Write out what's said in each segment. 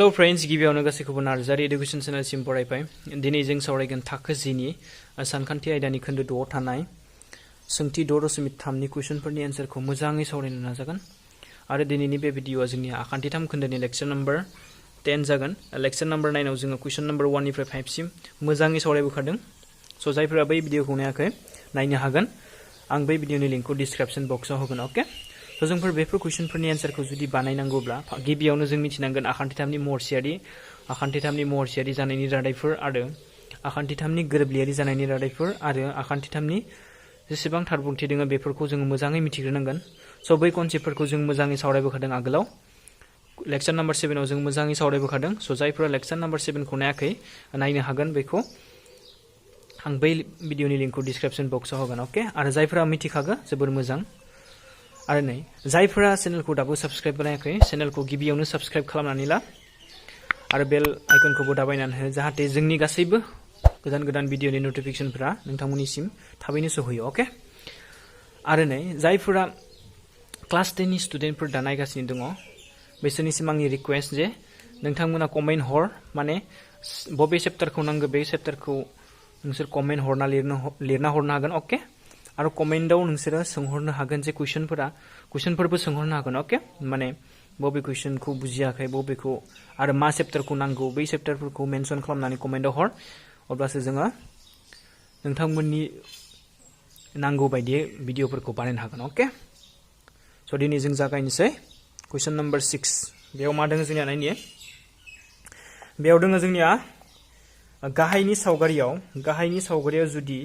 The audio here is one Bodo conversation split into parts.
हेलो फ्रेंड्स, गिबियावनो गासैखौबो नार्जारि एडुकेशन चेनेलसिम बरायबाय। दिनै जों सावरायगोन थाखो 10 नि सानखान्थि आयदानि खोन्दो 2 आव थानाय सोंथि 6.3 नि कुइसनफोरनि एन्सारखौ मोजाङै सावरायनो नाजागोन। आरो दिनैनि बे भिडिअआ जोंनि आखान्थि 3 खोन्दोनि लेक्चर नम्बर 10 जागोन। लेक्चर नम्बर 9 आव जोङो कुइसन नम्बर 1 निफ्राय 5 सिम मोजाङै सावरायबोखादों। स' जायफोरा बै भिडिअखौ नायाखै नायनो हागोन। आं बै भिडिअनि लिंकखौ डिसक्रिप्शन बक्सआव होगोन। अके, स' जोंफोर बेफोर कुइसनफोरनि एन्सारखौ जुदि बानायनांगौब्ला गिबियावनो जों मिथिनांगोन आखान्थि 3नि महरसेयारि जानायनि रादायफोर आरो आखान्थि 3नि गोरोबलियारि जानायनि रादायफोर आरो आखान्थि 3नि जेसेबां थारबुंथि दङ बेफोरखौ जों मोजाङै मिथिग्रोनांगोन। स' बै कनसेप्टफोरखौ जों मोजाङै सावरायबोखादों आगोलाव। लेक्चर नम्बर 7 आव जों मोजाङै सावरायबोखादों। स' जायफोरा लेक्चर नम्बर 7 खौ नायाखै नायनो हागोन बेखौ। आं बै भिडिअनि लिंकखौ डिसक्रिप्शन बक्सआव होगोन। अके, आरो जायफोरा मिथिखागो जोबोर मोजां। आरो नै जायफोरा चेनेलखौ दाबो साबस्क्राइब बानायाखै चेनेलखौ गिबियावनो साबस्क्राइब खालामनानै ला आरो बेल आइकनखौबो दाबायनानै हो जाहाथे जोंनि गासैबो गोदान गोदान भिडिअनि नटिफिकेशनफोरा नोंथांमोननिसिम थाबैनो सहैयो। अके, आरो नै जायफोरा क्लास 10 नि स्टुडेन्टफोर दा नायगासिनो दङ बिसोरनिसिम आंनि रिक्वेस्ट जे नोंथांमोना कमेन्ट हर, माने बबे चेप्टारखौ नांगौ बे चेप्टारखौ नोंसोर कमेन्ट हरना लिरना हरनो हागोन। अके, आरो कमेन्टआव नोंसोरो सोंहरनो हागोन जे कुइसनफोरबो सोंहरनो हागोन। अके, माने बबे कुइसनखौ बुजियाखै बबेखौ आरो मा चेप्टारखौ नांगौ बै चेप्टारफोरखौ मेनसन खालामनानै कमेन्टआव हर, अब्लासो जोङो नोंथांमोननि नांगौ बायदियै भिडिअफोरखौ बानायनो हागोन। अके, स' दिनै जों जागायनोसै। कुइसन नम्बर 6 बेयाव मा दङ जोंनिया नायनि। बेयाव दङ जोंनिया गाहायनि सावगारियाव जुदि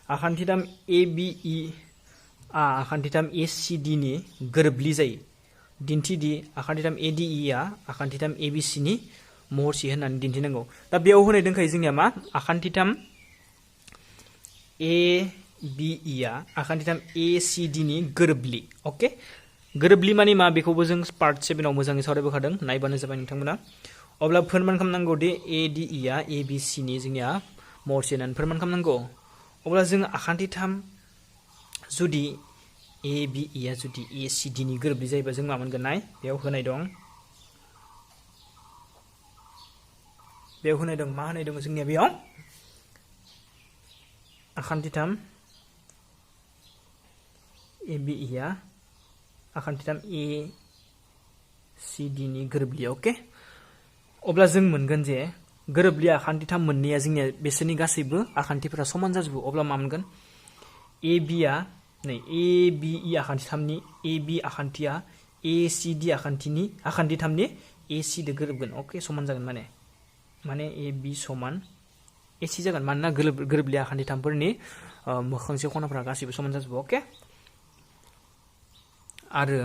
आखान्थि 3 ABE आ आखान्थि 3 ACD नि गोरोबलि जायो, दिन्थिदि आखान्थि 3 ADE आ आखान्थि 3 ABC नि महरसे होननानै दिन्थिनांगौ। दा बेयाव होनाय दंखायो जोंनिया मा आखान्थि 3 ABE आ आखान्थि 3 ACD नि गोरोबलि। अके, गोरोबलि माने मा बेखौबो जों पार्ट 7 आव मोजाङै सावरायबोखादों, नायबानो जाबाय नोंथांमोना। अब्ला फोरमान खालामनांगौ दि ADE आ ABC नि जोंनिया महरसे होननानै फोरमान खालामनांगौ। अब्ला जों आखान्थि 3 जुदि ABE आ जुदि ACD नि गोरोबलि जायोबा जों मा मोनगोन नाय। बेयाव होनाय दं मा होनाय दं जोंनिया बेयाव आखान्थि 3 ABE आ आखान्थि 3 ACD नि गोरोबलि। अके, अब्ला जों मोनगोन जे गोरोबलि आखान्थि 3 मोननैया जोंनिया बिसोरनि गासैबो आखान्थिफोरा समान जाजोबो। अब्ला मा मोनगोन ABE आखान्थि 3 नि AB आखान्थिया ACD आखान्थि 3 नि AC दो गोरोबगोन। अके, समान जागोन माने AB समान AC जागोन, मानोना गोरोबलि आखान्थि 3 फोरनि मोखांसे खनाफोरा गासैबो समान जाजोबो। अके, आरो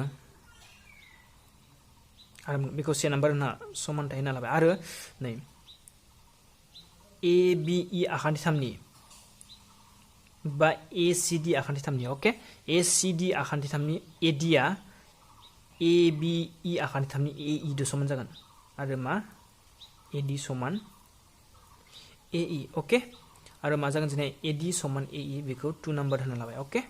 बेखौ से नाम्बार होना समानथाय होना लाबाय। आरो नै ABE आखान्थि 3 नि बा ACD आखान्थि 3 नि अके ACD आखान्थि 3 नि AD आ ABE आखान्थि 3 नि AE दो समान जागोन। आरो मा AD समान AE। अके, आरो मा जागोन जोंना AD समान AE बेखौ 2 नाम्बार होना लाबाय। अके,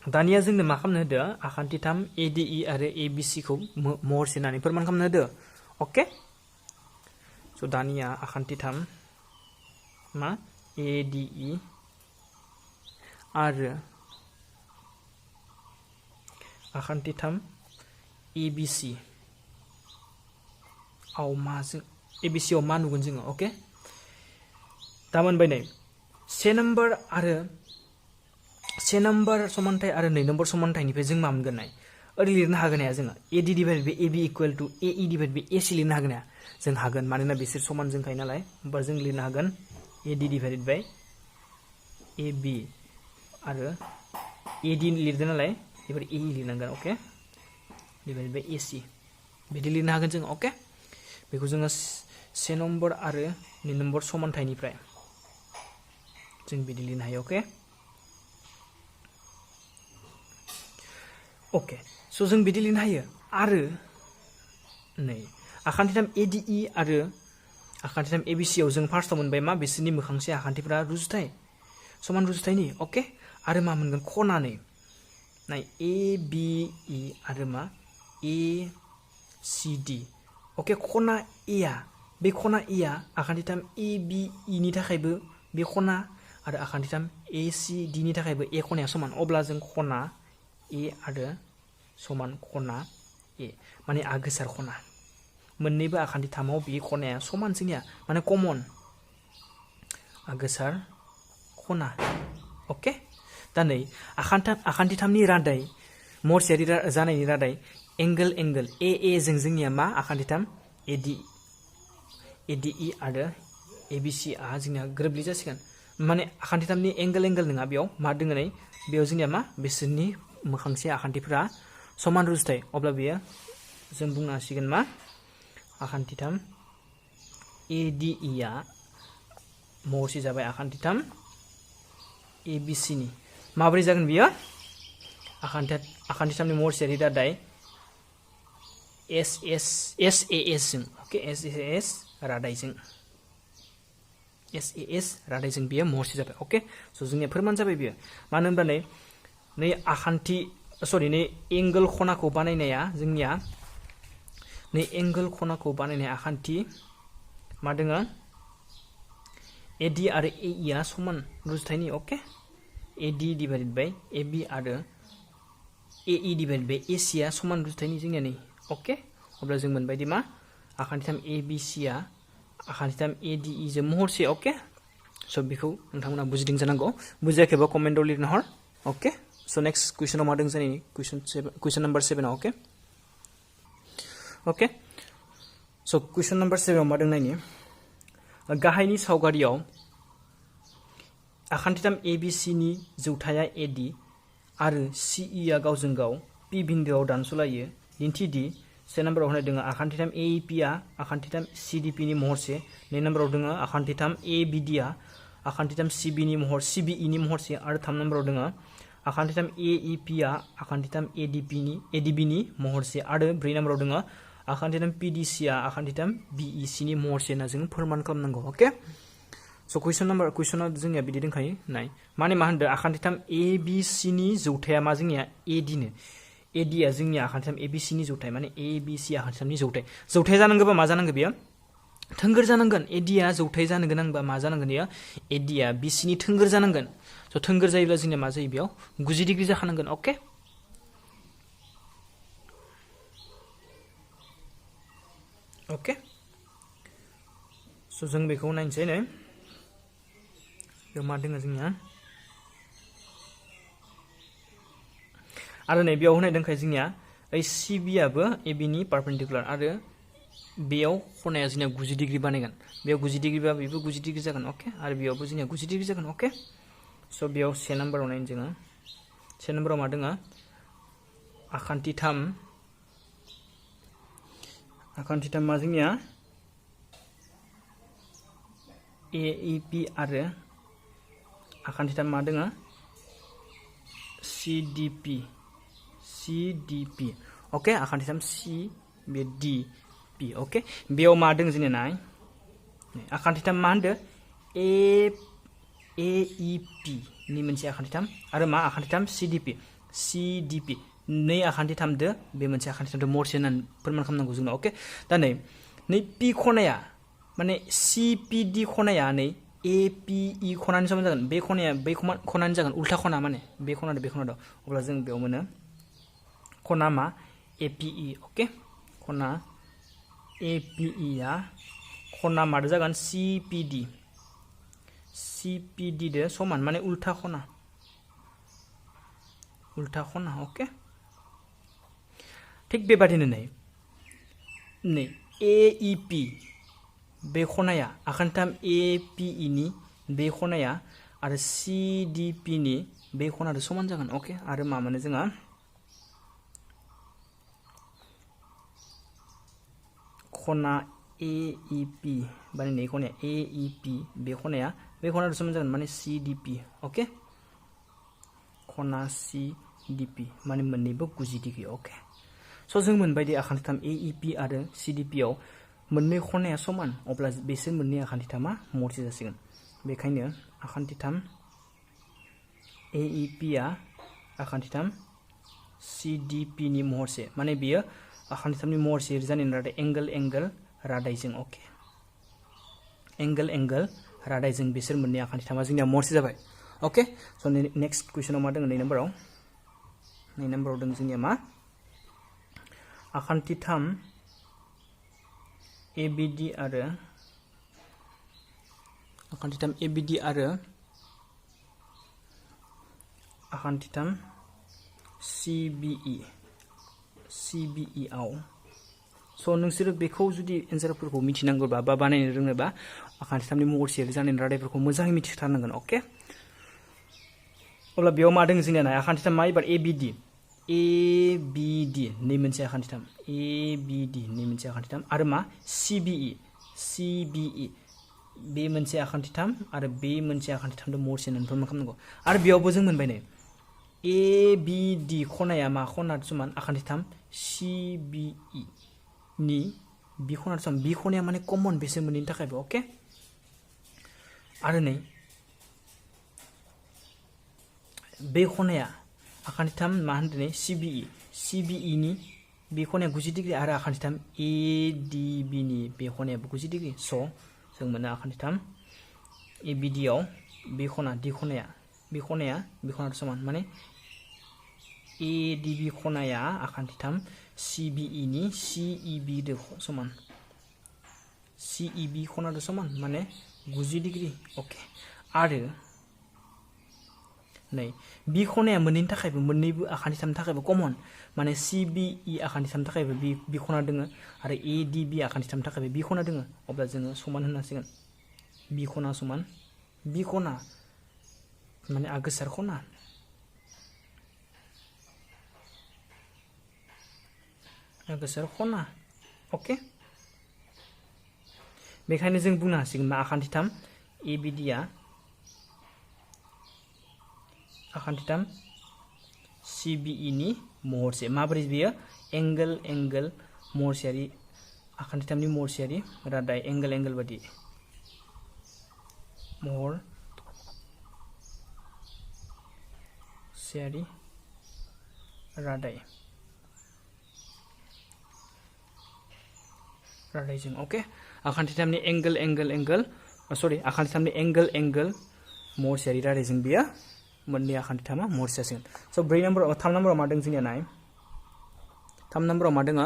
दानिया जोंनो मा खालामनो होदो आखान्थि 3 ADE आरो ABC खौ महरसे होननानै फोरमान खालामनो होदो। अके, स' दानिया आखान्थि 3 मा ADE आरो आखान्थि 3 ABC आव ABC आव मा नुगोन जोङो। अके, दा मोनबाय नै से नाम्बार समानथाय आरो 2 नाम्बार समानथायनिफ्राय जों मा मोनगोन नाय। ओरै लिरनो हागोन हाया जोङो AD divided by AB equal to AE divided by AC लिरनो हागोन हाया? जों हागोन, मानोना बिसोर समान जोंखायो नालाय। होमबा जों लिरनो हागोन AD डिभाइडेड बाय AB आरो AD लिरदों नालाय बेफोर AE लिरनांगोन। अके, डिभाइडेड बाय AC बिदि लिरनो हागोन जों। अके, बेखौ जोङो 1 नम्बर आरो 2 नम्बर समानथायनिफ्राय जों बिदि लिरनो हायो। अके, स' जों बिदि लिरनो हायो। आरो नै आखान्थि 3 ADE आरो आखान्थि 3 ABC आव जों फार्स्टआव मोनबाय मा बिसोरनि मोखांसे आखान्थिफोरा समान रुजुथायनि। अके, आरो मा मोनगोन खनानै नाय ABE आरो मा CD अके खना ए आ बे खना ए आ आखान्थिथाम ABE नि थाखायबो बे खना आरो आखान्थिथाम ACD नि थाखायबो ए खनाया समान अब्ला जों खना ए आरो समान खना ए माने आगोसार खना मोननैबो आखान्थिथामाव बे खनाया समान जोंनिया माने कमन आगोसार खना अके दा नै आखान्थिथामनि रादाय महरसेयारि जानायनि रादाय एंगल AA जों जोंनिया मा आखान्थिथाम ADE आरो ABC आ जोंनिया गोरोबलि जासिगोन माने आखान्थिथामनि एंगल नङा बेयाव मा दोङो नै बेयाव जोंनिया मा बिसोरनि मोखांसे आखान्थिफोरा समान रुजुथाय अब्ला बेयो जों बुंनो हासिगोन मा आखान्थिथाम ADE आ महरसे जाबाय आखान्थिथाम ABC नि माबोरै जागोन बियो आखान्थिथामनि महरसेयारि रादाय SAS जों ओके SAS रादायजों बियो महरसे जाबाय ओके स जोंनिया फोरमान जाबाय बियो मानो होनबा नै एंगल खनाखौ बानायनाया जोंनिया नै एंगल खनाखौ बानायनाय आखान्थि मा दोङो AD आरो AE आ समान रुजुथायनि okay AD divided by AB आरो AE डिवाइडेड बाय AC आ समान रुजुथायनि जोंनिया नै ओके अब्ला जों मोनबायदि मा आखान्थिथाम ABC आ आखान्थिथाम ADE जों महरसे ओके स बेखौ नोंथांमोना बुजिदों जानांगौ बुजियाखैबा कमेन्टआव लिरना हर ओके स नेक्स्ट क्वेश्चनाव मा दों जोंनि क्वेश्चन नम्बर 7 ओके ओके स क्वेश्चन नम्बर 7 आव मा दों नायनि गाहायनि सावगारियाव आखान्थिथाम ABC नि जौथाया AD आरो CE आ गावजों गाव P बिन्दोआव दानस'लायो दिन्थिदि से नम्बराव होनाय दङ आखान्थिथाम AEP आ आखान्थिथाम CDP नि महरसे नै नम्बराव दङ आखान्थिथाम ABD आ आखान्थिथाम CBE नि महरसे आरो 3 नम्बराव दङ आखान्थिथाम AEP आ आखान्थिथाम ADB नि महरसे आरो 4 नम्बराव दङ आखान्थिथाम PDC आ आखान्थिथाम BEC नि महरसे होनना जों फोरमान खालामनांगौ ओके स क्वेश्चना जोंनिया बिदि दंखायो नाय माने मा होनदो आखान्थिथाम ABC नि जौथाया मा जोंनिया AD नो AD आ जोंनि आखान्थिथाम ABC नि जौथाय माने ABC आखान्थिथामनि जौथाय जानांगौबा मा जानांगौ बेयो थोंगोर जानांगोन AD आ जौथाय जानो गोनांबा मा जानांगोन बेयो AD आ BC नि थोंगोर जानांगोन स थोंगोर जायोब्ला जोंनिया मा जायो बेयाव 90 डिग्री जाखानांगोन ओके ओके स जों बेखौ नायनोसै नै बेयाव मा दोङो जोंनिया आरो नै बेयाव होनाय दंखायो जोंनिया ओइ CB आबो AB नि पारपेन्डिकुलार आरो बेयाव खनाया जोंनिया 90 डिग्री बानायगोन बेयाव 90 डिग्री बा बेबो 90 डिग्री जागोन ओके आरो बेयावबो जोंनिया 90 डिग्री जागोन ओके स बेयाव 1 नम्बराव नायनो जोङो 1 नम्बराव मा दोङो आखान्थिथाम मा जोंनिया AEP आरो आखान्थिथाम मा दोङो CDP ओके आखान्थिथाम CDP ओके बेयाव मा दों जोंनिया नाय आखान्थिथाम मा होनदो AEP नि मोनसे आखान्थिथाम आरो मा आखान्थिथाम CDP नै आखान्थिथामदो बे मोनसे आखान्थिथामदो महरसे होननानै फोरमान खालामनांगौ जोंना ओके दा नै P खनाया माने CPD खनाया नै APE खनानि समान जागोन बे खनाया बै खनानि जागोन उल्था खना माने बे खना दं अब्ला जों बेयाव मोनो खना मा APE ओके खना APE आ खना मादो जागोन CPD दो समान माने उल्था खना ओके थिक बेबादिनो नै AEP बे खनाया आखान्थिथाम APE नि बे खनाया आरो CDP नि बे खनादो समान जागोन ओके आरो मा मोनो जोङा खना AEP बानायनाय खनाया AEP बे खनादो समान जागोन माने CDP ओके खना CDP माने मोननैबो 90 डिग्री ओके स जों मोनबायदि आखान्थिथाम AEP आरो CDP आव मोननै खनाया समान अब्ला बिसोर मोननै आखान्थिथामा महरसे जासिगोन बेखायनो आखान्थिथाम AEP आ आखान्थिथाम CDP नि महरसे माने बियो आखान्थिथामनि महरसेयारि जानायनि रादाय एंगल रादायजों अके एंगल रादायजों बिसोर मोननै आखान्थिथामा जोंनिया महरसे जाबाय अके स' नेक्स्ट कुइसनाव मा दङ नै नाम्बाराव दङ जोंनिया मा आखान्थिथाम एबिडि आरो आखान्थिथाम CBE आव स' नोंसोरो बेखौ जुदि एन्सारफोरखौ मिथिनांगौबा बा बानायनो रोङोबा आखान्थिथामनि महरसेयारि जानायनि रादायफोरखौ मोजाङै मिथिथारनांगोन अके अब्ला बेयाव मा दङ जोंनिया नाय आखान्थिथाम मा एबार ABD नै मोनसे आखान्थिथाम ABD नै मोनसे आखान्थिथाम आरो मा CBE बे मोनसे आखान्थिथाम आरो बे मोनसे आखान्थिथामजों महरसे होननानै फोरमान खालामनांगौ आरो बेयावबो जों मोनबाय नै ABD खनाया मा खना समान आखान्थिथाम CBE नि बि खना समान बि खनाया माने कमन बिसोर मोननैनि थाखायबो अके आरो नै बे खनाया आखान्थिथाम मा होनदों नै CBE नि बे खनाया 90 डिग्री आरो आखान्थिथाम ADB नि बे खनायाबो 90 डिग्री स' जों मोनो आखान्थिथाम ABD आव बे खना समान माने ADB खनाया आखान्थिथाम CBE नि CEB दो समान CEB खनादो समान माने 90 डिग्री अके आरो नै बि खनाया मोननैनि थाखायबो मोननैबो आखान्थिथामनि थाखायबो कमन माने CBE आखान्थिथामनि थाखायबो बि खना दोङो आरो ADB आखान्थिथामनि थाखायबो बि खना दोङो अब्ला जोङो समान होननांसिगोन बि खना समान बि खना माने आगोसार खना अके बेखायनो जों बुंनो हासिगोन मा आखान्थिथाम ABD आ आखान्थिथाम CBE नि महरसे माबोरै बेयो एंगल महरसेयारि आखान्थिथामनि महरसेयारि रादाय एंगल बादि महरसेयारि रादायजों अके आखान्थिथामनि आखान्थिथामनि एंगल महरसेयारि रादायजों बेयो मोननै आखान्थिथामा महरसे जासिगोन स' 3 नाम्बाराव मा दं जोंनिया नाय 3 नाम्बाराव मा दङ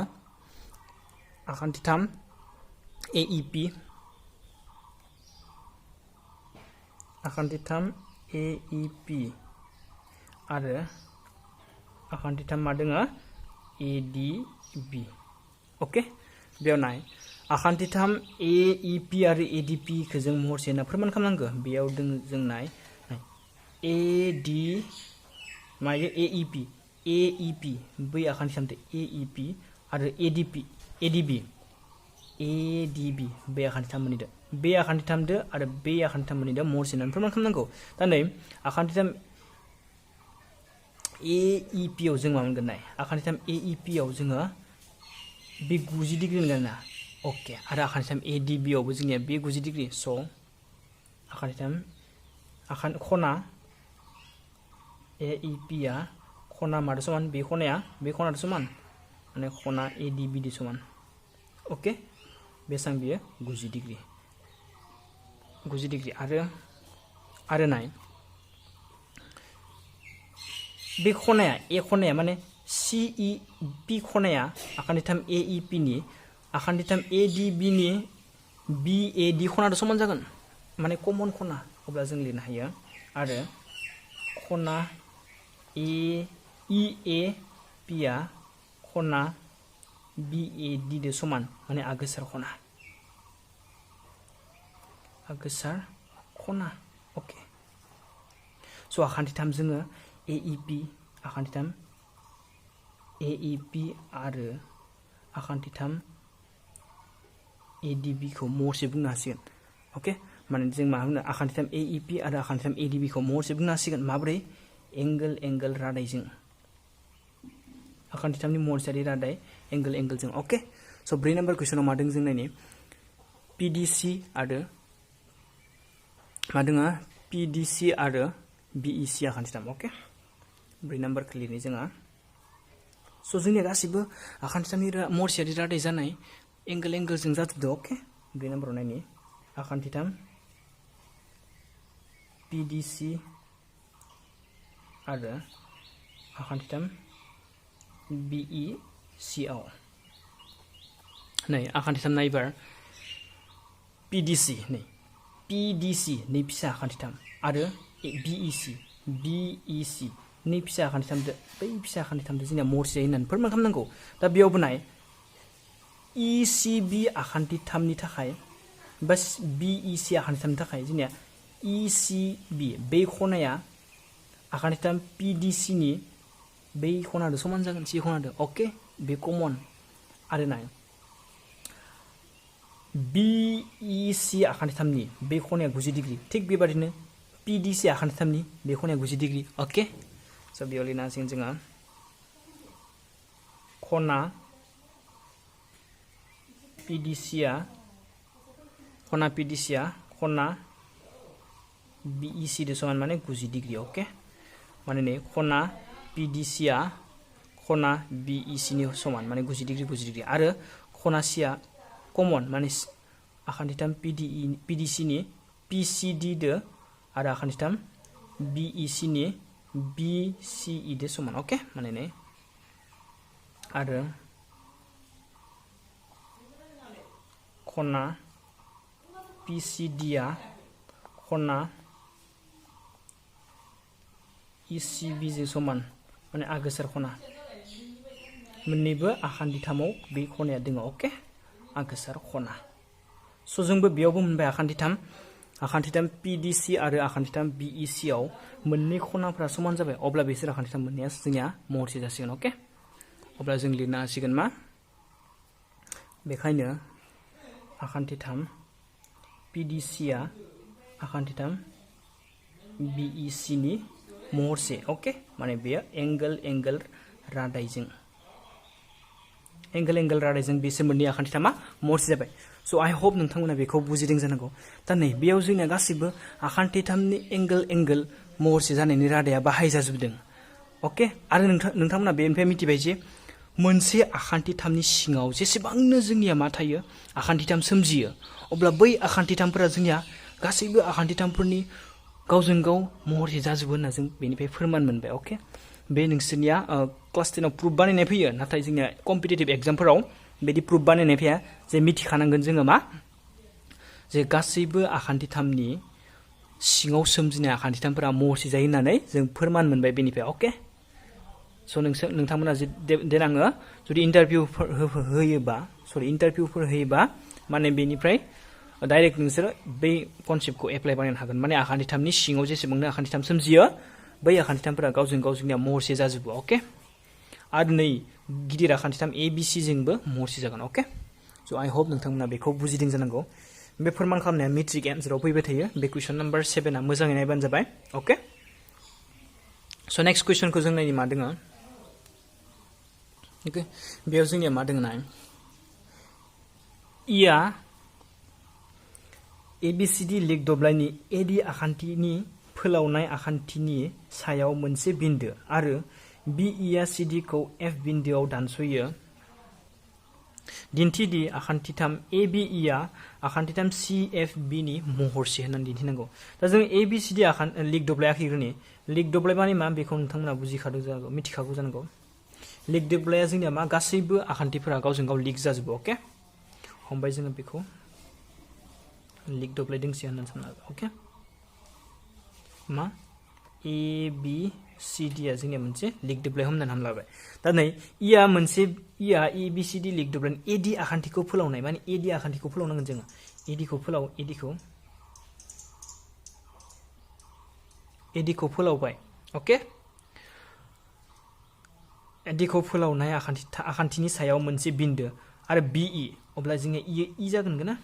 आखान्थिथाम AEP आरो आखान्थिथाम मा दङ ADB अके बेयाव नाय आखान्थिथाम AEP आरो ADP खौ जों महरसे होनना फोरमान खालामनांगौ बेयाव दङ जों नाय AEP बै आखान्थिथामदो AEP आरो ADB बे आखान्थिथाम मोननैदो बे आखान्थिथामदो आरो बे आखान्थिथाम मोननैदो महरसे होननानै फोरमान खालामनांगौ दा नै आखान्थिथाम AEP आव जों मा मोनगोन नाय आखान्थिथाम AEP आव जोङो बे 90 डिग्री मोनगोन ना अके आरो आखान्थिथाम ADB आवबो जोंनिया बे 90 डिग्री स' खना AEP आ खना मादो समान बे खनादो समान माने खना ADB दो समान ओके बेसां बियो 90 डिग्री आरो नाय बे खनाया खनाया माने CEP खनाया आखान्थिथाम AEP नि आखान्थिथाम ADB नि BAD खनादो समान जागोन माने कमन खना अब्ला जों लिरनो हायो आरो खना EAP आ खना BAD दो समान माने आगोसार खना ओके स' आखान्थिथाम जोङो आखान्थिथाम AEP आरो आखान्थिथाम ADB खौ महरसे बुंनो हासिगोन ओके माने जों मा होनो आखान्थिथाम AEP आरो आखान्थिथाम ADB खौ महरसे बुंनो हासिगोन माबोरै एंगल रादायजों आखान्थिथामनि महरसेयारि रादाय एंगलजों ओके स' 4 नाम्बार कुइसनाव मा दं जों नायनि PDC आरो मा दङ PDC आरो BEC आखान्थिथाम ओके 4 नाम्बारखौ लिरनि जोङो स' जोंनिया गासिबो आखान्थिथामनि महरसेयारि रादाय जानाय एंगोलजों जाजोबदो अके 2 नाम्बाराव नायनि आखान्थिथाम PDC आरो आखान्थिथाम BEC आव नै आखान्थिथाम नायबार PDC नै PDC नै फिसा आखान्थिथाम आरो BEC नै फिसा आखान्थिथामदो बै फिसा आखान्थिथामदो जोंनिया महरसे जायो होननानै फोरमान खालामनांगौ दा बेयावबो नाय ECB आखान्थिथामनि थाखाय बा BEC आखान्थिथामनि थाखाय जोंनिया ECB बै खनाया आखान्थिथाम PDC नि बै खनादो समान जागोन C खनादो अके बे कमन आरो नाय BEC आखान्थिथामनि बे खनाया 90 डिग्री थिग बेबादिनो PDC आखान्थिथामनि बे खनाया 90 डिग्री अके स' बेयाव लिरना होसिगोन जोङो खना PDC आ खना BEC दो समान माने 90 डिग्री अके माने नै खना PDC आ खना BEC नि समान माने 90 डिग्री आरो खना C आ कमन माने आखान्थिथाम PDC नि PCD दो आरो आखान्थिथाम BEC नि BCE दो समान अके माने नै आरो खना PCD आ खना ECB जों समान माने आगोसार खना मोननैबो आखान्थिथामाव बे खनाया दङ अके आगोसार खना स' जोंबो बेयावबो मोनबाय आखान्थिथाम PDC आरो आखान्थिथाम BEC आव मोननै खनाफोरा समान जाबाय अब्ला बिसोर आखान्थिथाम मोननैया जोंनिया महरसे जासिगोन अके अब्ला जों लिरनो हासिगोन मा बेखायनो आखान्थिथाम PDC आ आखान्थिथाम BEC नि महरसे अके माने बेयो एंगल रादायजों बिसोर मोननै आखान्थिथामा महरसे जाबाय स' आइ होप नोंथांमोना बेखौ बुजिदों जानांगौ दा नै बेयाव जोंनिया गासिबो आखान्थिथामनि एंगल महरसे जानायनि रादाया बाहायजाजोबदों अके आरो नोंथांमोना बेनिफ्राय मिथिबाय जे मोनसे आखान्थिथामनि सिङाव जेसेबांनो जोंनिया मा थायो आखान्थिथाम सोमजियो अब्ला बै आखान्थिथामफोरा जोंनिया गासैबो आखान्थिथामफोरनि गावजों गाव महरसे जाजोबो होनना जों बेनिफ्राय फोरमान मोनबाय अके बे नोंसोरनिया क्लास 10 आव प्रुफ बानायनाय फैयो नाथाय जोंनिया कम्पिटिटिभ एग्जामफोराव बिदि प्रुफ बानायनाय फैया जे मिथिखानांगोन जोङो मा जे गासैबो आखान्थिथामनि सिङाव सोमजिनाय आखान्थिथामफोरा महरसे जायो होननानै जों फोरमान मोनबाय बेनिफ्राय अके स' नोंथांमोना देनाङो जुदि इन्टारभिउफोर होयोबा माने बेनिफ्राय डाइरेक्ट नोंसोरो बै कनसेप्टखौ एप्लाइ बानायनो हागोन माने आखान्थिथामनि सिङाव जेसेबांनो आखान्थिथाम सोमजियो बै आखान्थिथामफोरा गावजों गाव जोंनिया महरसे जाजोबो अके आरो नै गिदिर आखान्थिथाम ABC जोंबो महरसे जागोन अके स' आइ होप नोंथांमोना बेखौ बुजिदों जानांगौ बे फोरमान खालामनाया मेट्रिक एन्साराव फैबाय थायो बे कुइसन नाम्बार 7 आ मोजाङै नायबानो जाबाय अके स' नेक्स्ट कुइसनखौ जों नायनि मा दोङो ओके बेयाव जोंनिया मा दोङो नाय इया ABCD लिग दब्लायनि AD आखान्थिनि फोलावनाय आखान्थिनि सायाव मोनसे बिन्दो आरो BE आ CD खौ F बिन्दोआव दानस'यो दिन्थिदि आखान्थिथाम ABE आ आखान्थिथाम CFB नि महरसे होननानै दिन्थिनांगौ दा जों ABCD लिग दब्लायाखै ग्रोनि लिग दब्लाय माने मा बेखौ नोंथांमोना बुजिखादों जानांगौ मिथिखागौ जानांगौ लिग दब्लाया जोंनिया मा गासैबो आखान्थिफोरा गावजों गाव लिग जाजोबो अके हमबाय जोङो बेखौ लिग दब्लाय दोंसे होननानै सानना अके मा ABCD आ जोंनिया मोनसे लिग दब्लाय हमनानै लाबाय दा नै इया ABCD लिग दब्लायनि AD आखान्थिखौ फोलावनाय माने AD आखान्थिखौ फोलावनांगोन जोङो AD खौ फोलावबाय अके AD खौ फोलावनाय आखान्थिनि सायाव मोनसे बिन्दो आरो BE अब्ला जोङो E जागोन ना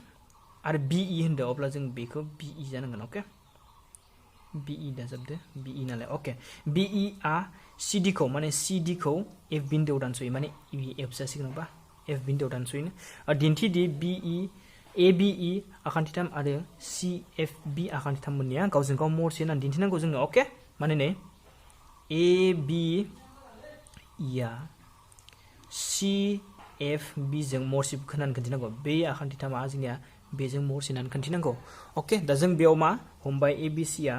आरो BE होनदो अब्ला जों बेखौ BE जानांगोन अके BE दाजाबदो BE नालाय अके BE आ CD खौ माने CD खौ F बिन्दोआव दानस'यो माने F जासिगोन बा F बिन्दोआव दानस'यो दिन्थिदि ABE आखान्थिथाम आरो CFB आखान्थिथाम मोननैया गावजों गाव महरसे होननानै दिन्थिनांगौ जोंनो अके माने नै ABE आ C F B जों महरसे होनानै खोन्थिनांगौ बे आखान्थिथामा जोंनिया बेजों महरसे होनानै खोन्थिनांगौ अके दा जों बेयाव मा हमबाय A B C आ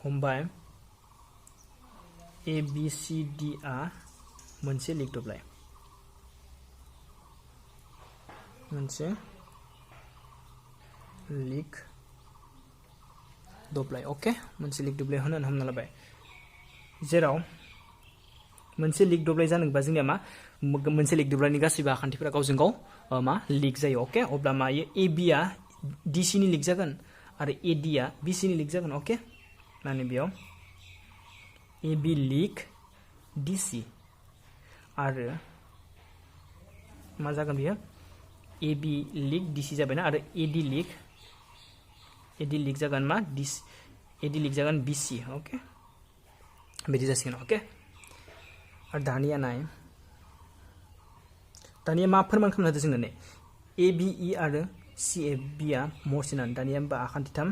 हमबाय A B C D आ मोनसे लिग दब्लाय मोनसे लिग दब्लाय अके मोनसे लिग दब्लाय होननानै हमना लाबाय जेराव मोनसे लिग दब्लाय जानोबा जोंनिया मा मोनसे लिग दब्लायनि गासैबो आखान्थिफोरा गावजों गाव मा लिग जायो अके अब्ला मा ए बी आ डी सी नि लिग जागोन आरो ए डी आ बी सी नि लिग जागोन अके माने बेयाव ए बी लिग डी सी आरो मा जागोन बेयो ए बी लिग डी सी जाबायना आरो ए डी लिग जागोन मा ए डी लिग जागोन बी सी अके बिदि जासिगोन अके आरो दानिया नाय दानिया मा फोरमान खालामनो होदों जोंनो नै ए बी इ आरो सी एफ बी आ महरसे होनानै दानिया होमबा आखान्थिथाम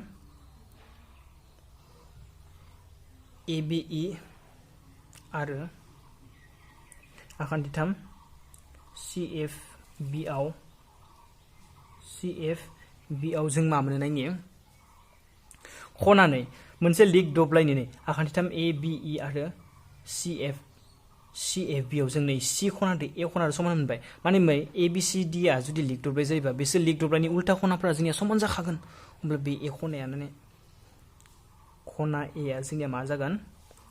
ए बी इ आरो आखान्थिथाम सी एफ बी आव जों मा मोनो नायनि खनानै मोनसे लिग दब्लायनि आखान्थिथाम ए बी इ आरो सी एफ बी आव जों नै सी खनादो ए खनादो समान मोनबाय माने ए बी सी डी आ जुदि लिग दब्लाय जायोबा बिसोर लिग दब्लायनि उल्टा खनाफोरा जोंनिया समान जाखागोन होमब्ला बे ए खनाया माने खना ए आ जोंनिया मा जागोन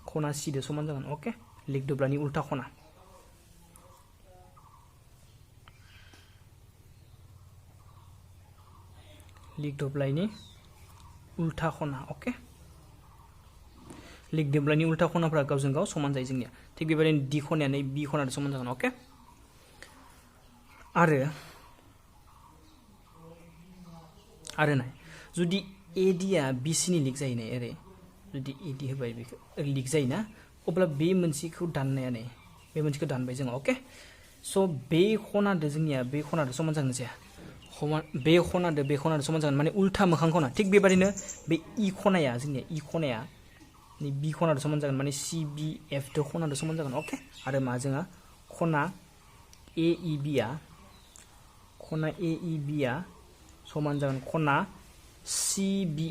खना सी दो समान जागोन अके लिग दब्लायनि उल्टा खना लिग दब्लायनि उल्टा खना अके लिग दब्लायनि उल्टा खनाफोरा गावजों गाव समान जायो जोंनिया थिग बेबायदिनो डी खनाया नै बी खनादो समान जागोन अके आरो नाय जुदि ए डी आ बी सी नि लिग जायो नै ओरै जुदि ए डी होबाय बेखौ लिग जायोना अब्ला बे मोनसेखौ दाननाया नै बे मोनसेखौ दानबाय जों अके स' बे खनादो जोंनिया बे खनादो समान जागोन जाया बे खनादो समान जागोन माने उल्था मोखां खना थिग बेबायदिनो बे इ खनाया जोंनिया इ खनाया नै बी खनादो समान जागोन माने सी बी एफ दो खनादो समान जागोन अके आरो मा जोङा खना ए इ बी आ समान जागोन खना सी बी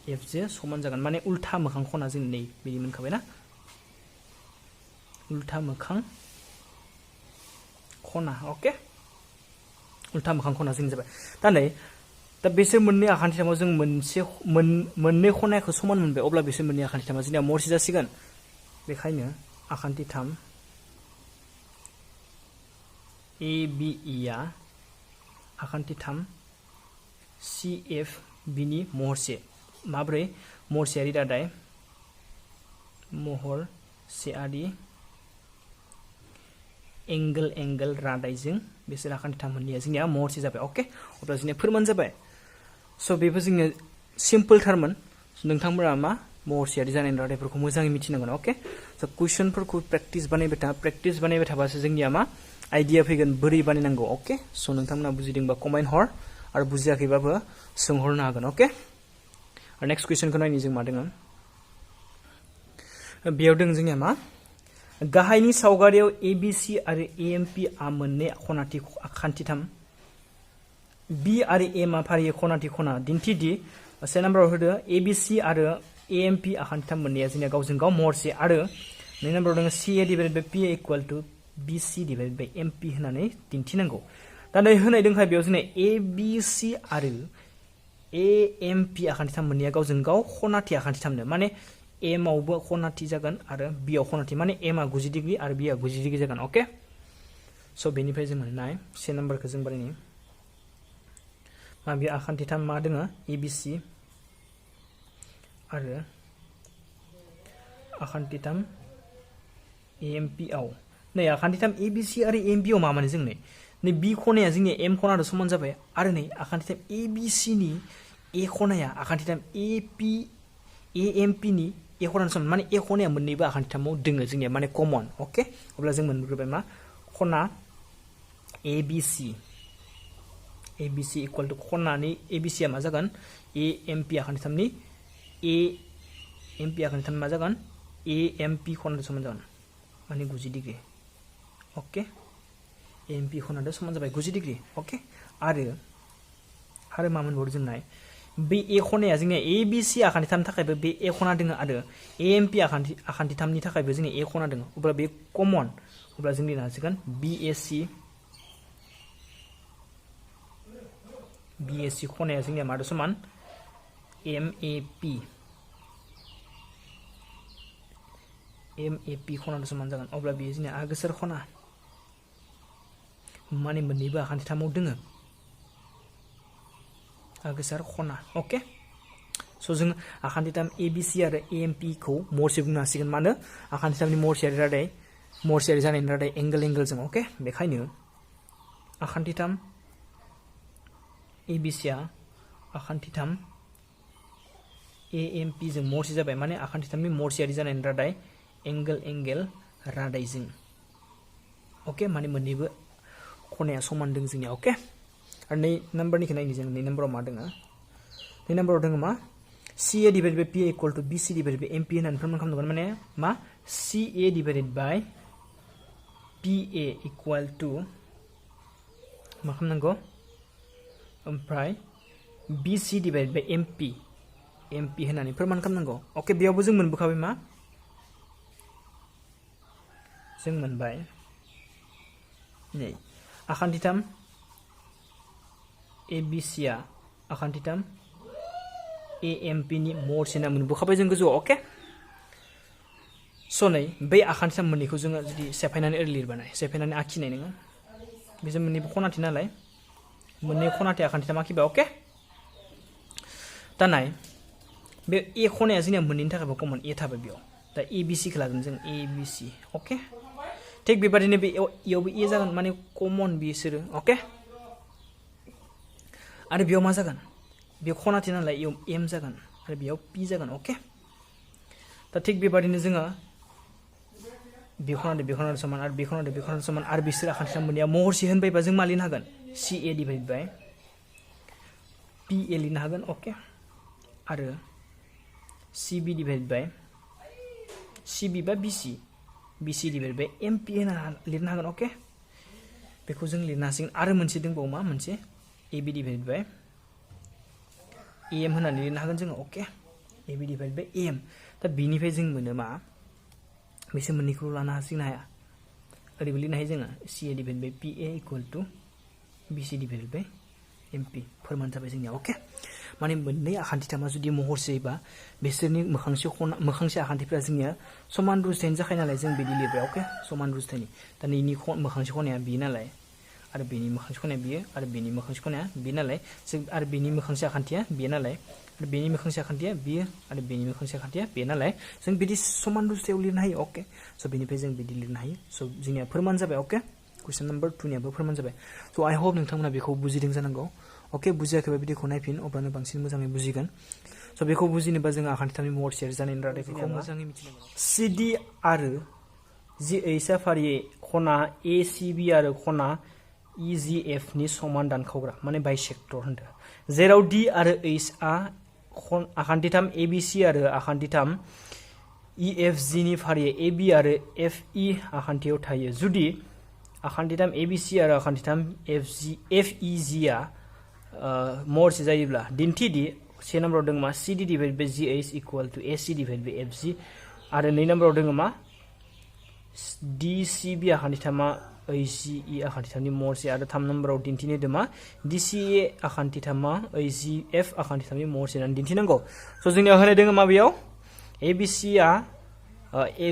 एफ जो समान जागोन माने उल्था मोखां खना जों नै बिदि मोनखाबायना उल्था मोखां खना अके उल्था मोखां खना जों जाबाय दा बिसोर मोननै आखान्थिथामाव जों मोननै खनाखौ समान मोनबाय अब्ला बिसोर मोननै आखान्थिथामा जोंनिया महरसे जासिगोन बेखायनो आखान्थिथाम ए बी इ आ आखान्थिथाम सी एफ बी नि महरसे माब्रै महरसेयारि रादाय महरसेयारि एंगल रादायजों बिसोर आखान्थिथाम मोननैया जोंनिया महरसे जाबाय अके अब्ला जोंनिया फोरमान जाबाय स' बेबो जोंनिया सिम्पोलथारमोन नोंथांमोना मा महरसेयारि जानायनि रादायफोरखौ मोजाङै मिथिनांगोन अके स' कुइसनफोरखौ प्रेक्टिस बानायबाय थाबासो जोंनिया मा आइडिया फैगोन बोरै बानायनांगौ अके स' नोंथांमोना बुजिदोंबा कमेन्ट हर आरो बुजियाखैबाबो सोंहरनो हागोन अके आरो नेक्स्ट कुइसनखौ नायनि जों मा दोङो बेयाव दों जोंनिया मा गाहायनि सावगारियाव ए बी सी आरो ए एम पी आ मोननै खनाथि आखान्थिथाम बी आरो एम आ फारियै खनाथि खना दिन्थिदि से नाम्बाराव होदो ए बी सी आरो ए एम पी आखान्थिथाम मोननैया जोंनिया गावजों गाव महरसे आरो नै नाम्बाराव दङ C A divided by P A equal to B C divided by M P होननानै दिन्थिनांगौ दा नै होनाय दंखाय बेयाव जोंना ए बी सी आरो ए एम पी आखान्थिथाम मोननैया गावजों गाव खनाथि आखान्थिथामनो माने एम आवबो खनाथि जागोन आरो बी आव खनाथि माने एम आ 90 डिग्री आरो बी आ 90 डिग्री जागोन अके स' बेनिफ्राय जों मोननाय से नाम्बारखौ जों बानायनि मा बे आखान्थिथाम मा दोङो ए बी सी आरो आखान्थिथाम ए एम पी आव नै आखान्थिथाम ए बी सी आरो ए एम पी आव मा माने जों नै बी खनाया जोंनिया एम खनादो समान जाबाय आरो नै आखान्थिथाम ए बी सी नि ए खनाया आखान्थिथाम ए एम पी नि ए खनादो समान माने ए खनाया मोननैबो आखान्थिथामाव दोङो जोंनिया माने कमन अके अब्ला जों मोनग्रोबाय मा खना A B C equal to खनानि ए बी सी आ मा जागोन ए एम पी आखान्थिथामनि ए एम पी आखान्थिथाम मा जागोन AMP खनादो समान जागोन माने 90 डिग्री ओके AMP खनादो समान जाबाय 90 डिग्री ओके आरो मा मोनबावो जोंनाय बे ए खनाया जोंनिया ABC आखान्थिथामनि थाखायबो बे ए खना दोङो आरो AMP आखान्थिथामनि थाखायबो जोंनिया ए खना दोङो अब्ला बे कमन अब्ला जों लिरनो हासिगोन BAC खनाया जोंनिया मादो समान MAP खनादो समान जागोन अब्ला बेयो जोंनिया आगोसोर खना माने मोननैबो आखान्थिथामाव दोङो आगोसोर खना ओके स' जों आखान्थिथाम ABC आरो AMP खौ मरसे बुंनो हासिगोन मानो आखान्थिथामनि मरसेयारि जानायनि रादाय एंगेलजों ओके बेखायनो आखान्थिथाम ABC आ आखान्थिथाम AMP जों मरसे जाबाय माने आखान्थिथामनि मरसेयारि जानायनि रादाय एंगेल रादायजों ओके माने मोननैबो खनाया समान दों जोंनिया ओके आरो नै नाम्बारनिखौ नायनि जों नै नाम्बाराव मा दोङो नै नाम्बाराव दोङो मा CA divided by PA equal to BC divided by MP होननानै फोरमान खालामदोंमोन माने मा CA divided by PA equal to मा खालामनांगौ ओमफ्राय BC divided by MP होननानै फोरमान खालामनांगौ ओके बेयावबो जों मोनबोखाबाय मा जों मोनबाय नै आखान्थिथाम ABC आ आखान्थिथाम AMP नि मरसे होनना मोनबोखाबाय जों गोजौआव ओके स' नै बै आखान्थिथाम मोननैखौ जोङो जुदि सेफायनानै ओरै लिरबानाय सेफायनानै आखिनाय नोङो बेजों मोननैबो खनाथि नालाय मोननै खनाथि आखान्थिथाम आखिबाय ओके दा नाय बे ए खनाया जोंनिया मोननैनि थाखायबो कमन ए थाबाय बेयाव दा ABC खौ लागोन जों ABC ओके थिग बेबादिनो बे इयावबो ए जागोन माने कमन बिसोरो ओके आरो बेयाव मा जागोन बेयाव खनाथि नालाय इयाव M जागोन आरो बेयाव P जागोन ओके दा थिग बेबादिनो जोङो बे खनादो समान आरो बे खनादो समान आरो बिसोर आखान्थिथाम मोननैया महरसे होनबायबा जों मा लिरनो हागोन CA divided by PA लिरनो हागोन ओके आरो CB divided by CB बा BC divided by MP होनना लिरनो हागोन ओके बेखौ जों लिरनो हासिगोन आरो मोनसे दंबावो मा मोनसे AB divided by AM होननानै लिरनो हागोन जोङो okay AB divided by AM दा बेनिफ्राय जों मोनो मा बिसोर मोननैखौल' लानो हासिगोन हाया ओरैबो लिरनो हायो जोङो CA divided by PA equal to BC divided by MP फोरमान जाबाय जोंनिया ओके माने मोननै आखान्थिथामा जुदि महरसेबा बिसोरनि मोखांसे आखान्थिफोरा जोंनिया समान रुजुथायनि जाखायो नालाय जों बिदि लिरबाय ओके समान रुजुथायनि दा नैनि मोखांसे खनाया बि नालाय आरो बेनि मोखांसे खनाया बियो आरो बेनि मोखांसे खनाया बि नालाय जों आरो बेनि मोखांसे आखान्थिया बि नालाय आरो बेनि मोखांसे आखान्थिया बियो आरो बेनि मोखांसे आखान्थिया बे नालाय जों बिदि समान रुजुथायाव लिरनो हायो ओके स' बेनिफ्राय जों बिदि लिरनो हायो स' जोंनिया फोरमान जाबाय ओके कुइसन नाम्बार 2 नियाबो फोरमान जाबाय स' आइ होप नोंथांमोना बेखौ बुजिदों जानांगौ ओके बुजियाखैबा भिडिअखौ नायफिन अब्लानो बांसिन मोजाङै बुजिगोन स' बेखौ बुजिनोबा जों आखान्थिथामनि महरसेयारि जानायनि रादायफोरखौ मोजाङै मिथिनांगोन CD आरो GH फारियै खना ACB आरो खना EGF नि समान दानखावग्रा माने बाइसेक्टर होनदों जेराव D आरो H आ आखान्थिथाम ABC आरो आखान्थिथाम EFG नि फारियै AB आरो FE आखान्थियाव थायो जुदि आखान्थिथाम ABC आरो आखान्थिथाम FEG आ मरसे जायोब्ला दिन्थिदि से नाम्बाराव दङ मा CD divided by GH equal to AC divided by FG आरो नै नाम्बाराव दङ मा DCB आखान्थिथामा AGE आखान्थिथामनि मरसे आरो 3 नाम्बाराव दिन्थिनो दङ मा DCA आखान्थिथामा AGF आखान्थिथामनि मरसे होननानै दिन्थिनांगौ स' जोंनियाव होनाय दङ मा बेयाव ABC आ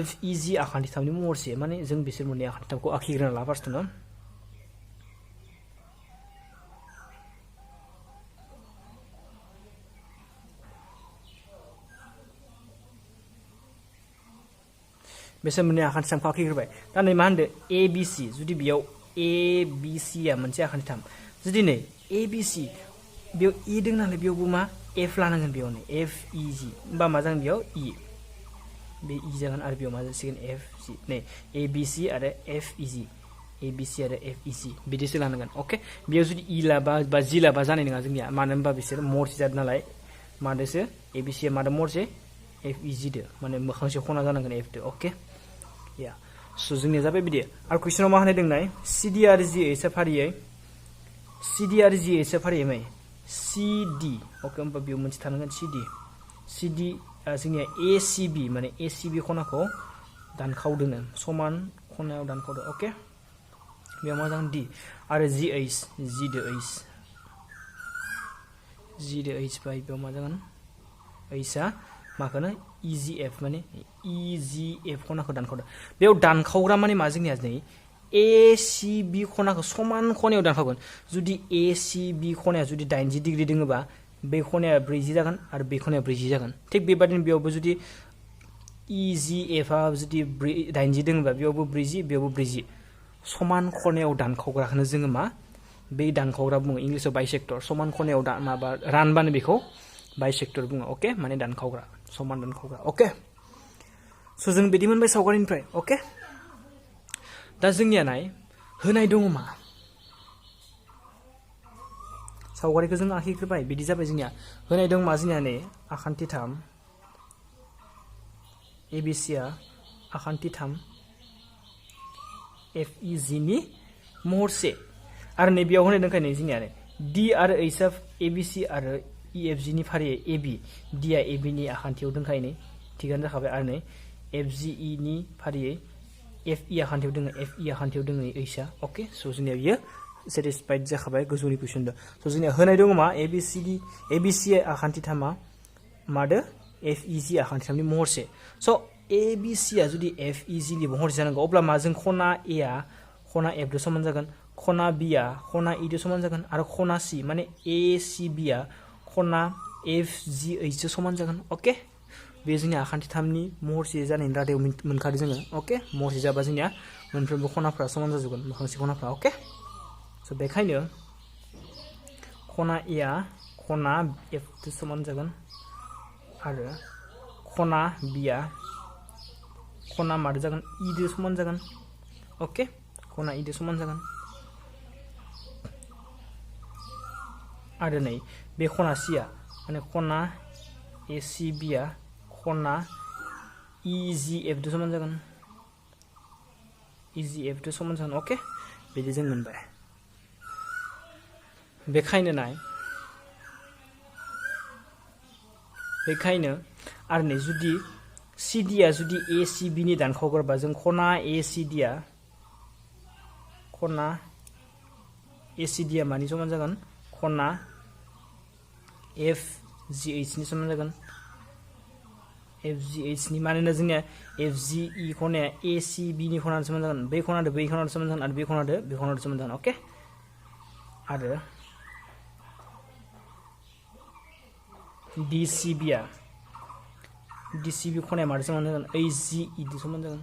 FEG आखान्थिथामनि मरसे माने जों बिसोर मोननै आखान्थिथामखौ आखिग्रोना ला फार्स्टआवनो बिसोर मोननै आखान्थिथामखौ आखिग्रोबाय दा नै मा होनदो ABC जुदि बेयाव ABC आ मोनसे आखान्थिथाम जुदि नै ABC बेयाव E दं नालाय बेयावबो मा F लानांगोन बेयावनो FEG होमबा मा जागोन बेयाव E बे E जागोन आरो बेयाव मा जासिगोन FG नै ABC आरो FEG ABC आरो FEG बिदिसो लानांगोन ओके बेयाव जुदि E लाबा बा G लाबा जानाय नङा जोंनिया मानो होनबा बिसोर मरसे जादों नालाय मादोसो ABC आ मादो मरसे एफ इ जि दो माने मोखांसे खना जानांगोन एफ दो ओके या स' जोंनिया जाबाय बिदि आरो कुइसनाव मा होनाय दोंनाय सि डि आरो जि एइस आ फारियै सि डि आरो जि एइस आ फारियै मै सि डि ओके होमबा बेयाव मोनसे थानांगोन सि डि जोंनिया ए सि बि माने ए सि बि खनाखौ दानखावदोनो समान खनायाव दानखावदो ओके बेयाव मा जागोन डि आरो जि एइस जि एइस बाय बेयाव मा जागोन एइसआ माखौनो इ जि एफ माने इ जि एफ खनाखौ दानखावदो बेयाव दानखावग्रा माने मा जोंनिया नै ए सि बि खनाखौ समान खनायाव दानखावगोन जुदि ए सि बि खनाया जुदि 90 डिग्री दोङोबा बे खनाया 40 जागोन आरो बे खनाया 40 जागोन थिग बेबादिनो बेयावबो जुदि इ जि एफ आ जुदि 90 दोङोबा बेयावबो 40 बेयावबो 40 समान खनायाव दानखावग्राखौनो जोङो मा बे दानखावग्रा बुङो इंलिसाव बाइसेक्टर समान खनायाव माबा रानबानो बेखौ बाइसेक्टर बुङो ओके माने दानखावग्रा समान दानखावग्रा ओके स' जों बिदि मोनबाय सावगारिनिफ्राय ओके दा जोंनिया नाय होनाय दङ मा सावगारिखौ जों आखिग्रोबाय बिदि जाबाय जोंनिया होनाय दं मा जोंनिया नै आखान्थि 3 एबिसि आ आखान्थि 3 एफ इ जि नि महरसे आरो नै बेयाव होनाय दंखायो नै जोंनिया डि आरो एइस आ एबिसि आरो इ एफ जि नि फारियै एबि डि आ एबि नि आखान्थियाव दंखायो नै थिगानो जाखाबाय आरो नै एफ जि इ नि फारियै एफ इ आखान्थियाव दोङो एफ इ आखान्थियाव दोङो एइसआ ओके स' जोंनिया बियो सेटिसफाइड जाखाबाय गोजौनि कुइसनदो स' जोंनिया होनाय दङ मा एबिसि आखान्थि 3 आ मादो एफ इ जि आखान्थि 3 नि महरसे स' एबिसि आ जुदि एफ इ जि नि महरसे जानांगौ अब्ला मा जों खना ए आ खना एफ दो समान जागोन खना बि आ खना इ दो समान जागोन आरो खना सि माने ए सि बि आ खना एफ जि एइच दो समान जागोन ओके बे जोंनि आखान्थि 3 नि महरसे जानायनि रादायाव मोनखादो जोङो ओके महरसे जाबा जोंनिया मोनफ्रोमबो खनाफ्रा समान जाजोबगोन मोखांसे खनाफ्रा ओके स' बेखायनो खना ए आ खना एफ दो समान जागोन आरो खना बि आ खना मादो जागोन इ दो समान जागोन ओके खना इ दो समान जागोन आरो नै बे खना सि आ माने खना ए सि बि आ खना इ जि एफ दो समान जागोन इ जि एफ दो समान जागोन ओके बिदि जों मोनबाय बेखायनो नाय बेखायनो आरो नै जुदि सि डि आ जुदि ए सि बि नि दानखावग्राबा जों खना ए सि डि आ खना ए सि डि आ मानि समान जागोन खना एफ जि एइच नि समान जागोन एफ जि एइच नि मानोना जोंनिया एफ जि इ खनाया ए सि बि नि खनाजों समान जागोन बै खनादो समान जागोन आरो बे खनादो समान जागोन ओके आरो डि सि बि आ डि सि बि खनाया मादो समान जागोन ओइ जि इ दो समान जागोन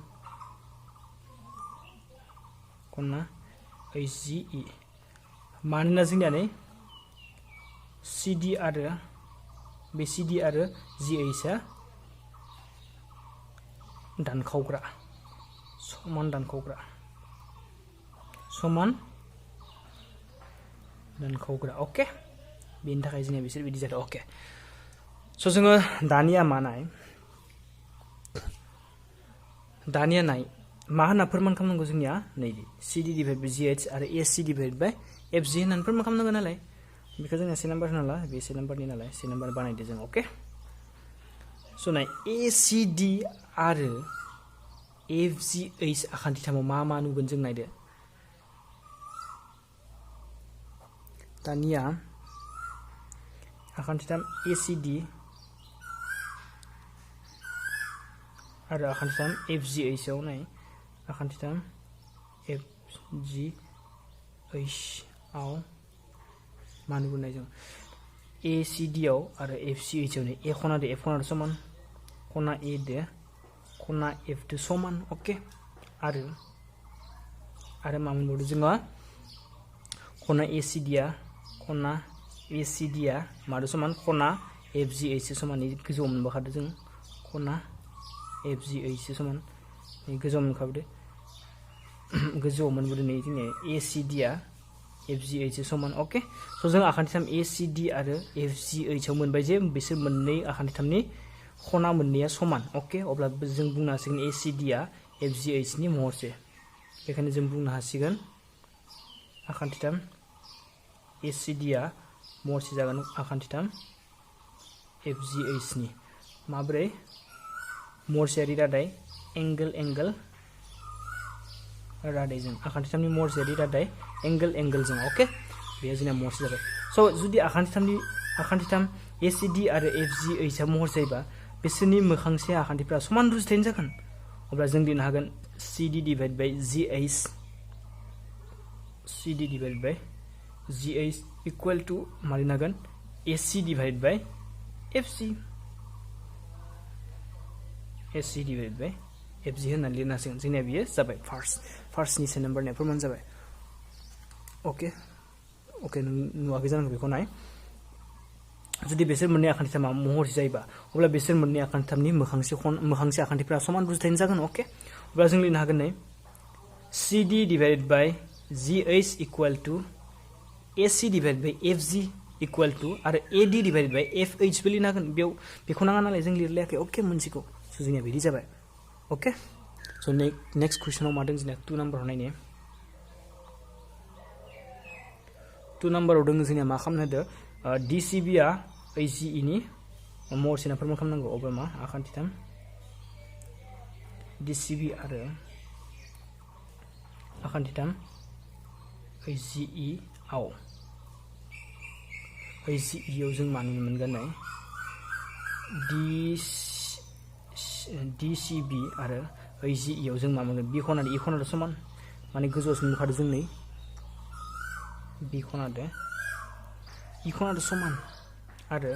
खना ओइ जि इ मानोना जोंनिया नै सि डि आरो बे सि डि आरो जि एइच आ दानखावग्रा समान दानखावग्रा ओके बेनि थाखाय जोंनिया बिसोर बिदि जादों ओके स' जोङो दानिया मा नाय मा होनना फोरमान खालामनांगौ जोंनिया नै सि डि डिभाइड बाय जि एइच आरो ए सि डिभाइड बाय एफ जि होननानै फोरमान खालामनांगौ नालाय बेखौ जोंना से नाम्बार नालाय बे से नाम्बारनि नालाय से नाम्बार बानायदो जों ओके स' नाय ए सि डि आरो एफ जि एइच आखान्थि 3 आव मा नुगोन जों नायदो दानिया आखान्थि 3 ए सि डि आरो आखान्थि 3 एफ जि एइच आव नाय आखान्थि 3 एफ जि एइच आव मा नुगोन नाय जों ए सि डि आव आरो एफ जि एइच आव नै ए खनादो एफ खनादो समान खना ए दो खना एफ दो समान ओके आरो मा मोनबावदो जोङो खना ए सि डि आ खना ए सि डि आ मादो समान खना एफ जि एइच समान गोजौआव मोनबोखादो जों खना एफ जि एइच समान गोजौआव मोनखाबोदो गोजौआव मोनबोदो नै जोंनिया ए सि डि आ एफ जि एइच समान ओके स' जों आखान्थि 3 ए सि डि आरो एफ जि एइच आव मोनबाय जे बिसोर मोननै आखान्थि 3 नि खना मोननैया समान अके अब्ला जों बुंनो हासिगोन ACDआ FGH नि महरसे बेखायनो जों बुंनो हासिगोन आखान्थिथाम ACDआ महरसे जागोन आखान्थिथाम FGH नि माब्रै महरसेयारि रादाय एंगल रादायजों आखान्थिथामनि महरसेयारि रादाय एंगलजों अके बेयो जोंना महरसे जाबाय स जुदि आखान्थिथाम ACD आरो FGH आ महर जायोबा बिसोरनि मोखांसे आखान्थिफ्रा समान रुजुथायनि जागोन अब्ला जों लिरनो हागोन CD divided by GH equal to मा लिरनो हागोन AC divided by FC होननानै लिरनो हासिगोन जोंनिया बियो जाबाय फार्स्टनि से नाम्बारनिया फोरमान जाबाय अके नुवाखै जानांगौ बेखौ नाय जुदि बिसोर मोननै आखान्थिथामा महरसे जायोबा अब्ला बिसोर मोननै आखान्थिथामनि मोखांसे आखान्थिफ्रा समान रुजुथायनि जागोन अके अब्ला जों लिरनो हागोन नै CD divided by GH equal to AC divided by FG equal to आरो AD divided by FH बो लिरनो हागोन बेयाव बेखौ नाङा नालाय जों लिरलायाखै अके मोनसेखौ स जोंनिया बिदि जाबाय अके स नेक्स्ट कुइसनाव मा दं जोंनिया 2 नाम्बाराव नायनि 2 नाम्बाराव दङ जोंनिया मा खालामनो होदो DCB आ AGE नि महरसेना फोरमान खालामनांगौ अब्ला मा आखान्थिथाम DCB आरो आखान्थिथाम AGE आव जों मा नुनो मोनगोन नै DCB आरो AGE आव जों मा मोनगोन बि खना इ खनाजों समान माने गोजौआव नुखादों जों नै बि खनाजों इ खनाजों समान आरो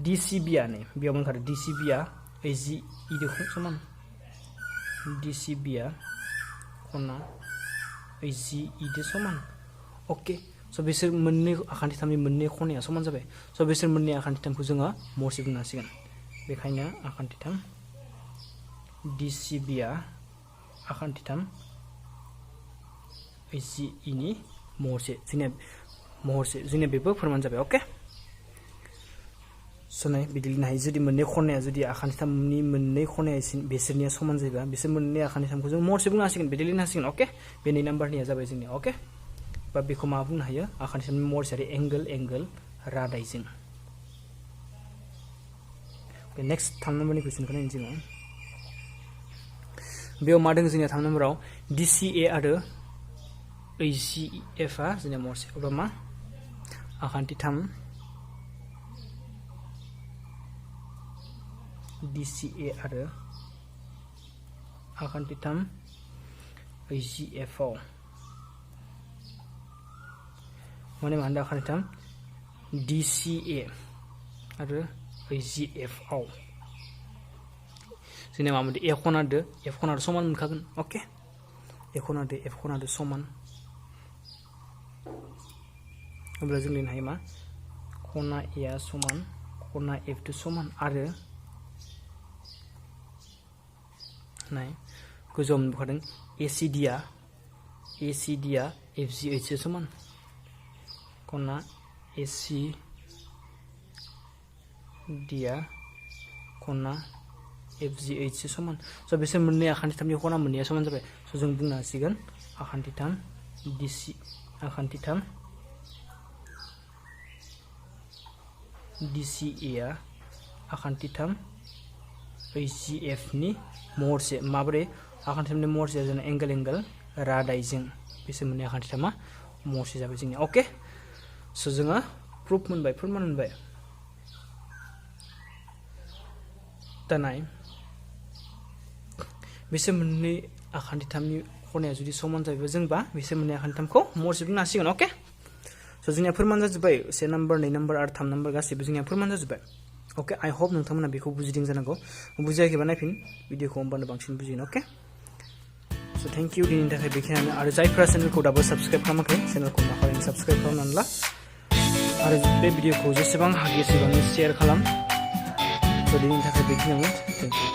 DCB आ नै बेयाव मोनखादों DCB आ AGE जों समान DCB आ खना AGE जों समान अके स बिसोर मोननै आखान्थिथामनि मोननै खनाया समान जाबाय स बिसोर मोननै आखान्थिथामखौ जोङो महरसे बुंनो हासिगोन बेखायनो आखान्थिथाम DCB आ आखान्थिथाम AGE नि महरसे जोंनिया बेबो फोरमान जाबाय अके स नाय बिदि लिरनो हायो जुदि मोननै खनाया जुदि आखान्थिथामनि मोननै खनाया बिसोरनिया समान जायोबा बिसोर मोननै आखान्थिथामखौ जों महरसे बुंनो हासिगोन बिदि लिरनो हासिगोन अके बे 2 नाम्बारनिया जाबाय जोंनिया अके बा बेखौ मा बुंनो हायो आखान्थिथामनि महरसेयारि एंगल रादायजों नेक्स्ट 3 नाम्बारनि कुइसनखौ नायनो जोङो बेयाव मा दङ जोंनिया 3 नाम्बाराव DCA आरो AGF आ जोंनिया महरसे अब्ला मा आखान्थिथाम DCA आरो आखान्थिथाम AGF आव माने मा होनदों आखान्थिथाम DCA आरो AGF आव जोंनिया मा मोनदों F खनादो समान मोनखागोन अके F खनादो समान अब्ला जों लिरनो हायो मा खना A आ समान खना F दो समान आरो नाय गोजौआव मोनबोखादों ACD आ FGH जों समान खना ACD आ खना FGH जों समान स बिसोर मोननै आखान्थिथामनि खना मोननैया समान जाबाय स जों बुंनो हासिगोन आखान्थिथाम DCA आ आखान्थिथाम AGF नि महरसे माब्रै आखान्थिथामनि महरसेया जोंना एंगल रादायजों बिसोर मोननै आखान्थिथामा महरसे जाबाय जोंनिया अके स जोङो प्रुफ मोनबाय फोरमान मोनबाय दानाय बिसोर मोननै आखान्थिथामनि खनाया जुदि समान जायोबा जोंबा बिसोर मोननै आखान्थिथामखौ महरसे बुंनो हासिगोन अके स जोंनिया फोरमान जाजोब्बाय 1 नाम्बार 2 नाम्बार आरो 3 नाम्बार गासैबो जोंनिया फोरमान जाजोब्बाय ओके आई होप नोंथांमोना बेखौ बुजिदों जानांगौ बुजियाखैबा नायफिन भिडिअखौ होमबानो बांसिन बुजिगोन ओके स थैंक यू दिनैनि थाखाय बेखिनियानो आरो जायफ्रा चेनेलखौ दाबो साबस्क्राइब खालामाखै चेनेलखौ मा खालामो साबस्क्राइब खालामनानै ला आरो बे भिडिअखौ जेसेबां हायो एसेबांनो शेयार खालाम स दिनैनि थाखाय बेखिनियावनो थैंक यू